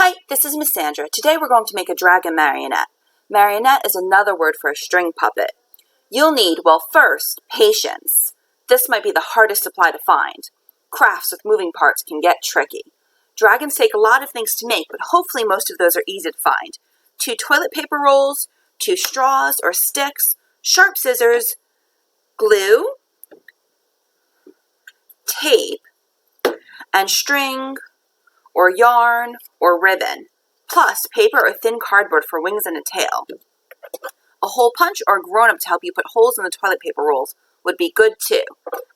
Hi, this is Miss Sandra. Today we're going to make a dragon marionette. Marionette is another word for a string puppet. You'll need, well, first, patience. This might be the hardest supply to find. Crafts with moving parts can get tricky. Dragons take a lot of things to make, but hopefully most of those are easy to find. 2 toilet paper rolls, 2 straws or sticks, sharp scissors, glue, tape, and string, or yarn, or ribbon, plus paper or thin cardboard for wings and a tail. A hole punch or a grown-up to help you put holes in the toilet paper rolls would be good too.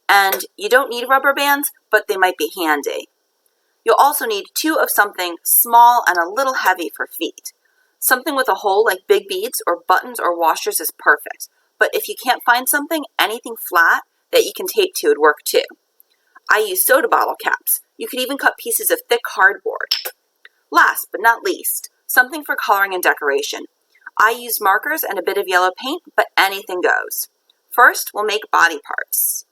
And you don't need rubber bands, but they might be handy. You'll also need 2 of something small and a little heavy for feet. Something with a hole like big beads or buttons or washers is perfect, but if you can't find something, anything flat that you can tape to would work too. I use soda bottle caps. You could even cut pieces of thick cardboard. Last but not least, something for coloring and decoration. I use markers and a bit of yellow paint, but anything goes. First, we'll make body parts.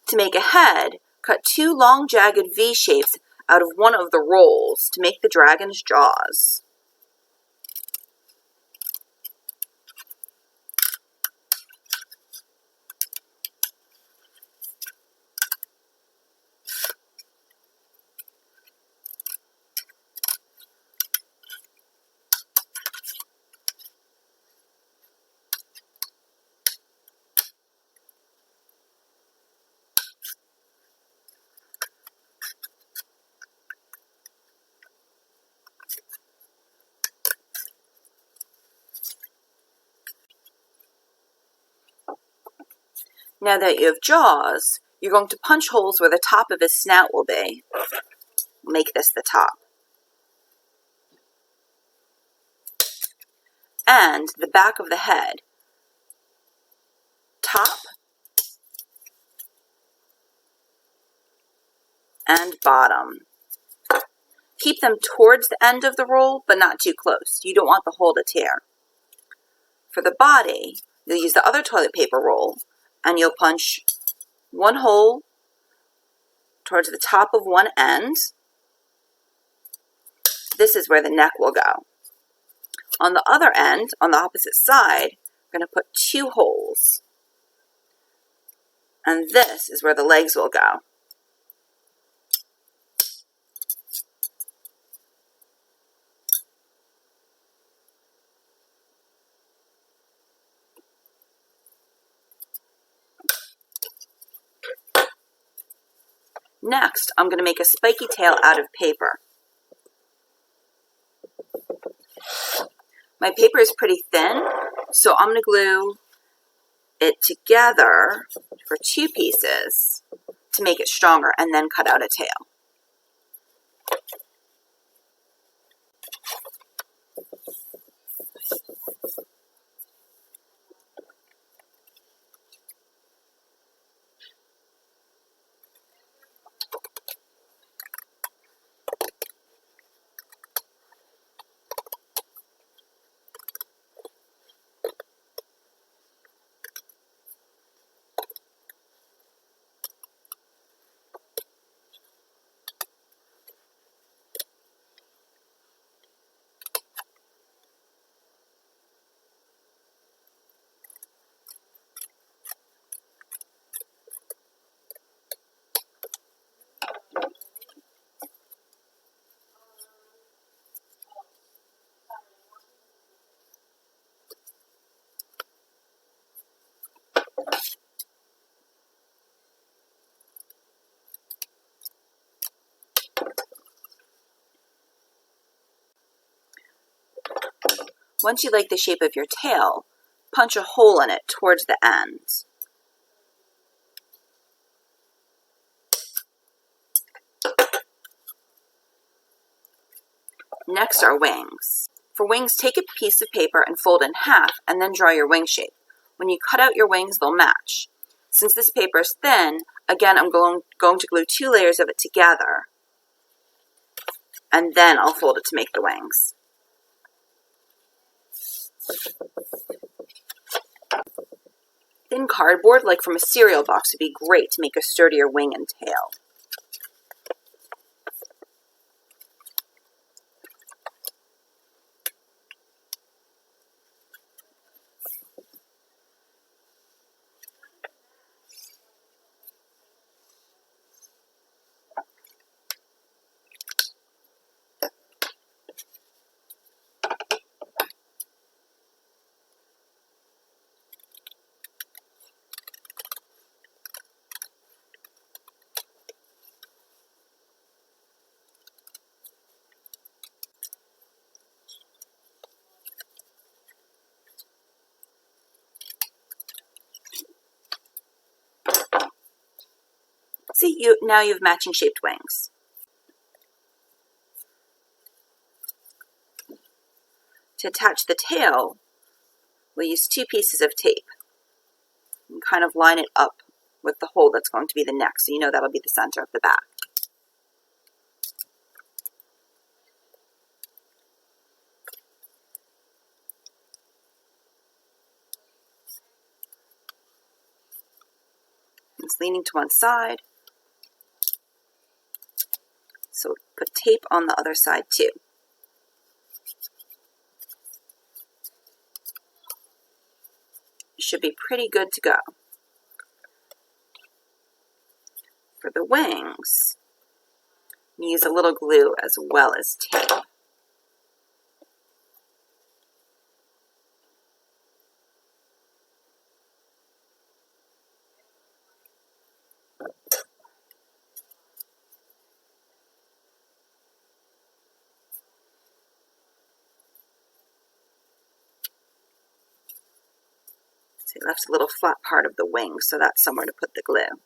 To make a head, cut 2 long jagged V shapes out of one of the rolls to make the dragon's jaws. Now that you have jaws, you're going to punch holes where the top of his snout will be. Make this the top. And the back of the head. Top and bottom. Keep them towards the end of the roll, but not too close. You don't want the hole to tear. For the body, you'll use the other toilet paper roll, and you'll punch 1 hole towards the top of one end. This is where the neck will go. On the other end, on the opposite side, we're going to put 2 holes. And this is where the legs will go. Next, I'm going to make a spiky tail out of paper. My paper is pretty thin, so I'm going to glue it together for 2 pieces to make it stronger and then cut out a tail. Once you like the shape of your tail, punch a hole in it towards the end. Next are wings. For wings, take a piece of paper and fold in half and then draw your wing shape. When you cut out your wings, they'll match. Since this paper is thin, again I'm going to glue 2 layers of it together. And then I'll fold it to make the wings. Thin cardboard, like from a cereal box, would be great to make a sturdier wing and tail. now you have matching shaped wings. To attach the tail, we'll use 2 pieces of tape and kind of line it up with the hole that's going to be the neck, so you know that'll be the center of the back. It's leaning to one side, so put tape on the other side too. You should be pretty good to go. For the wings, you use a little glue as well as tape. So you left a little flat part of the wing, so that's somewhere to put the glue.